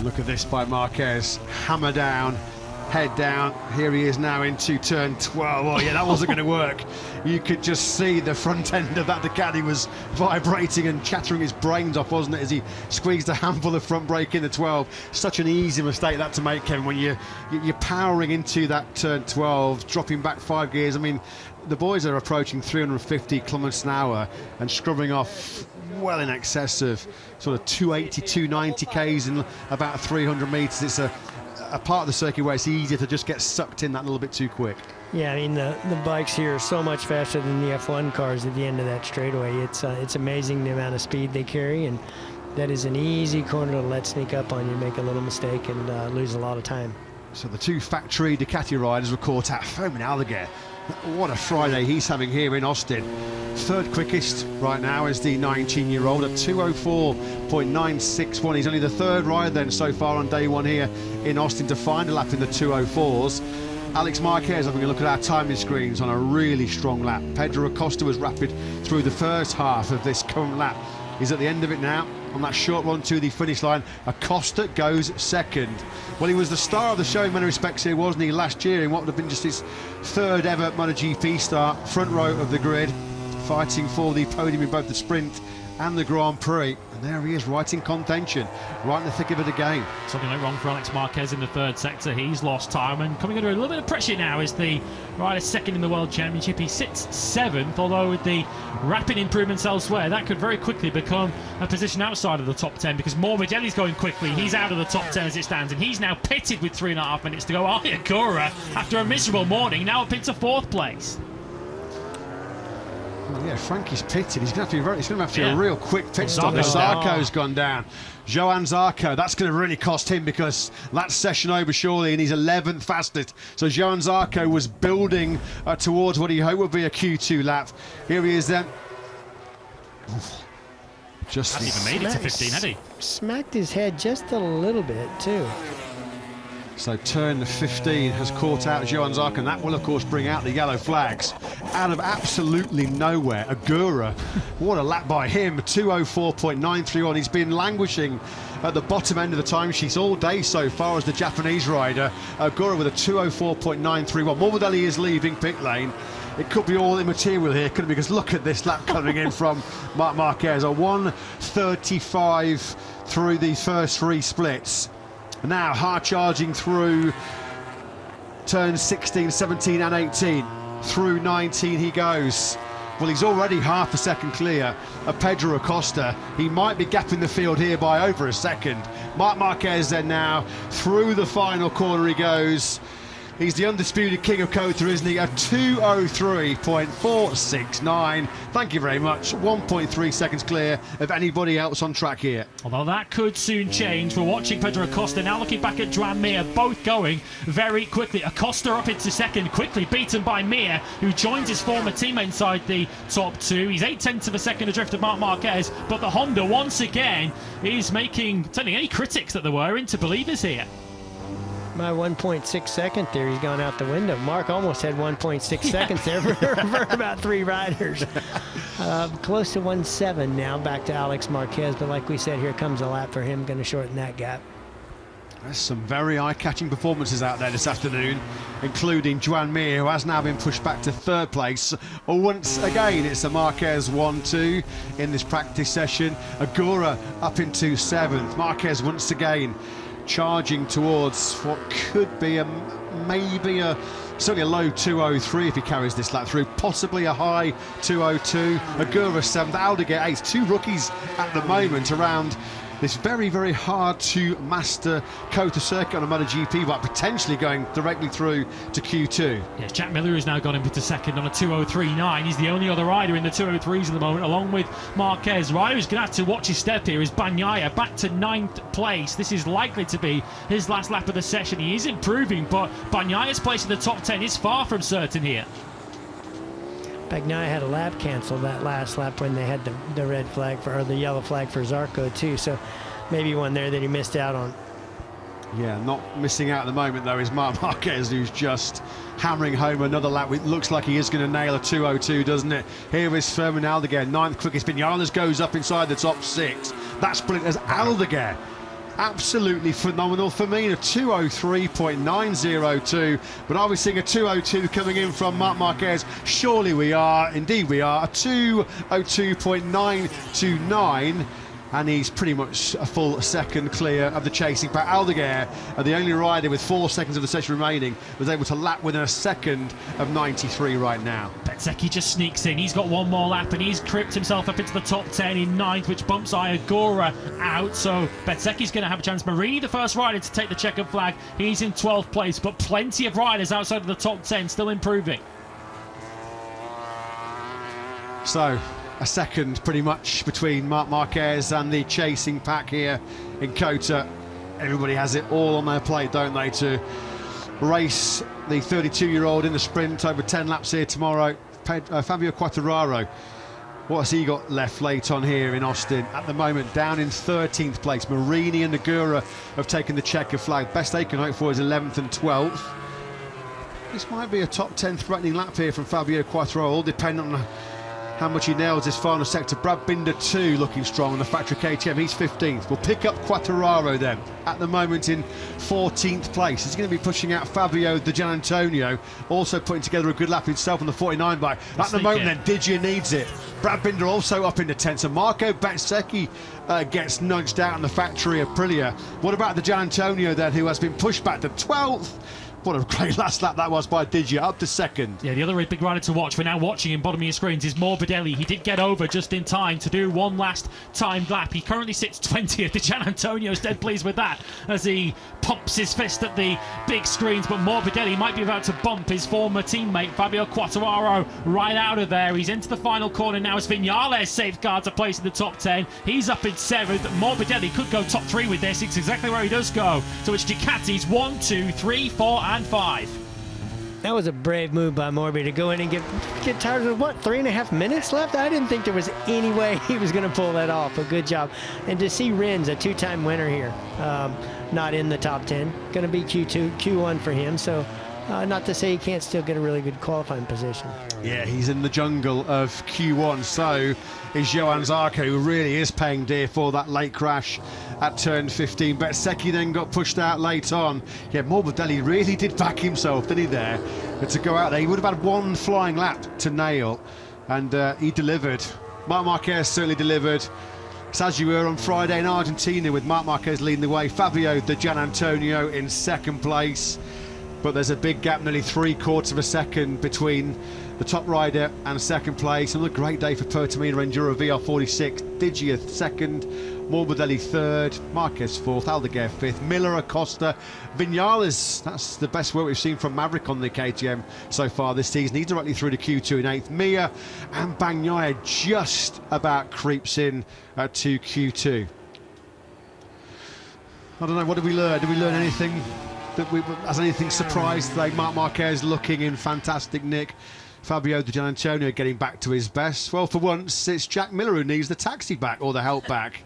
Look at this by Marquez, hammer down, head down. Here he is now into turn 12. Oh yeah, that wasn't going to work. You could just see the front end of that Ducati was vibrating and chattering his brains off, wasn't it, as he squeezed a handful of front brake in the 12. Such an easy mistake that to make, Kevin, when you're powering into that turn 12, dropping back 5 gears. I mean, the boys are approaching 350 kilometers an hour and scrubbing off well in excess of sort of 280, 290 k's in about 300 meters. It's a part of the circuit where it's easier to just get sucked in that little bit too quick. Yeah, I mean, the bikes here are so much faster than the F1 cars at the end of that straightaway. It's amazing the amount of speed they carry, and that is an easy corner to let sneak up on you, make a little mistake, and lose a lot of time. So the two factory Ducati riders were caught out. Fomin Aldeguer, what a Friday he's having here in Austin. Third quickest right now is the 19-year-old at 2:04.961. He's only the third rider then so far on day one here in Austin to find a lap in the 2:04s. Alex Marquez having a look at our timing screens on a really strong lap. Pedro Acosta was rapid through the first half of this current lap. He's at the end of it now on that short run to the finish line. Acosta goes second. Well, he was the star of the show in many respects here, wasn't he, last year in what would have been just his third ever MotoGP start, front row of the grid, fighting for the podium in both the sprint and the Grand Prix. And there he is, right in contention, right in the thick of it again. Something went wrong for Alex Marquez in the third sector. He's lost time and coming under a little bit of pressure now is the rider second in the World Championship. He sits 7th, although with the rapid improvements elsewhere, that could very quickly become a position outside of the top 10 because Morbidelli's going quickly. He's out of the top 10 as it stands, and he's now pitted with 3.5 minutes to go. Ayakura, after a miserable morning, now up into 4th place. Well, yeah, Frankie's pitted. He's going to have to do a real quick pit stop. Zarco's gone down. Johan Zarco, that's going to really cost him because that's session over surely, and he's 11th fastest. So Johan Zarco was building towards what he hoped would be a Q2 lap. Here he is then. Just hasn't even made it to 15, had he? Smacked his head just a little bit too. So turn 15 has caught out Johan Zarco, and that will of course bring out the yellow flags out of absolutely nowhere. Agura, what a lap by him, 2:04.931. He's been languishing at the bottom end of the timesheets all day so far as the Japanese rider. Agura with a 2:04.931. Morbidelli is leaving pit lane. It could be all immaterial here, couldn't it? Because look at this lap coming in from Marc Marquez, a 1:35 through the first 3 splits. Now hard charging through turns 16, 17 and 18. Through 19 he goes. Well, he's already half a second clear of Pedro Acosta. He might be gapping the field here by over a second. Marc Marquez then now through the final corner he goes. He's the undisputed king of Kota, isn't he? A 2:03.469. Thank you very much. 1.3 seconds clear of anybody else on track here. Although that could soon change. We're watching Pedro Acosta now looking back at Joan Mir, both going very quickly. Acosta up into second, quickly beaten by Mir, who joins his former teammate inside the top 2. He's 0.8 of a second adrift of Marc Marquez, but the Honda once again is turning any critics that there were into believers here. My 1.6 second theory's gone out the window. Mark almost had 1.6 seconds there for about 3 riders. Close to 1.7 now, back to Alex Marquez. But like we said, here comes a lap for him, going to shorten that gap. There's some very eye-catching performances out there this afternoon, including Joan Mir, who has now been pushed back to 3rd place. Once again, it's a Marquez 1-2 in this practice session. Agura up into 7th. Marquez once again charging towards what could be certainly a low 2:03 if he carries this lap through, possibly a high 2:02. Agura 7th, Aldeguer 8th. 2 rookies at the moment around this very, very hard to master Kota circuit on a MotoGP, but potentially going directly through to Q2. Yes, Jack Miller has now gone into second on a 2:03.9. He's the only other rider in the 2:03s at the moment, along with Marquez. Rider who's going to have to watch his step here is Bagnaia, back to 9th place. This is likely to be his last lap of the session. He is improving, but Bagnaia's place in the top 10 is far from certain here. Bagnaia had a lap cancel that last lap when they had the red flag or the yellow flag for Zarco too, so maybe one there that he missed out on. Yeah, not missing out at the moment though is Marc Marquez, who's just hammering home another lap. It looks like he is going to nail a 2:02, doesn't it? Here is Fomin Aldeguer, 9th quickest. Vinales goes up inside the top 6. That sprint as Aldeguer absolutely phenomenal. Firmino 203.902, but are we seeing a 202 coming in from Marc Marquez? Surely we are, indeed we are, a 202.929. And he's pretty much a full second clear of the chasing pack. Aldeguer, the only rider with 4 seconds of the session remaining, was able to lap within a second of 93 right now. Bezzecchi just sneaks in. He's got one more lap and he's crept himself up into the top 10 in 9th, which bumps Iagora out. So Bezzecchi's going to have a chance. Marini, the first rider to take the checkered flag, he's in 12th place, but plenty of riders outside of the top 10 still improving. So a second pretty much between Marc Marquez and the chasing pack here in Kota. Everybody has it all on their plate, don't they, to race the 32-year-old in the sprint over 10 laps here tomorrow. Fabio Quartararo, what has he got left late on here in Austin? At the moment, down in 13th place. Marini and Nagura have taken the checker flag. Best they can hope for is 11th and 12th. This might be a top 10 threatening lap here from Fabio Quartararo, all depending on how much he nails this final sector. Brad Binder 2 looking strong on the factory KTM. He's 15th. We'll pick up Quartararo then, at the moment in 14th place. He's going to be pushing out Fabio Di Giannantonio, also putting together a good lap himself on the 49 bike. At the moment then, Digia needs it. Brad Binder also up into 10th. So Marco Bezzecchi gets nudged out on the factory Aprilia. What about Di Giannantonio then, who has been pushed back to 12th? What a great last lap that was by Digia, up to second. Yeah, the other big rider to watch, we're now watching in bottom of your screens, is Morbidelli. He did get over just in time to do one last timed lap. He currently sits 20th. Di Giannantonio's dead pleased with that as he pumps his fist at the big screens, but Morbidelli might be about to bump his former teammate Fabio Quartararo right out of there. He's into the final corner now as Viñales safeguards a place in the top 10. He's up in 7th. Morbidelli could go top 3 with this. It's exactly where he does go. So it's Ducati's 1, 2, 3, 4 and 5. That was a brave move by Morbi to go in and get tires with, what, 3.5 minutes left? I didn't think there was any way he was going to pull that off. A good job. And to see Rins, a 2-time winner here, not in the top 10. Going to be Q2, Q1 for him. So not to say he can't still get a really good qualifying position. Yeah, he's in the jungle of Q1. So is Johan Zarco, who really is paying dear for that late crash at turn 15. Bezzecchi then got pushed out late on. Yeah, Morbidelli really did back himself, didn't he, there? But to go out there, he would have had one flying lap to nail, and he delivered. Marc Marquez certainly delivered. It's as you were on Friday in Argentina, with Marc Marquez leading the way. Fabio Di Giannantonio in second place. But there's a big gap, nearly 3/4 of a second between the top rider and second place. Another great day for Pertamina Enduro VR46. Digia second, Morbidelli third, Marquez fourth, Aldeguer fifth, Miller, Acosta, Viñales. That's the best work we've seen from Maverick on the KTM so far this season. He's directly through to Q2 in 8th. Mia and Bagnaia just about creeps in to Q2. I don't know, what did we learn? Did we learn anything? Has anything surprised today? Marc Marquez looking in fantastic nick. Fabio Di Giannantonio getting back to his best. Well, for once, it's Jack Miller who needs the taxi back or the help back.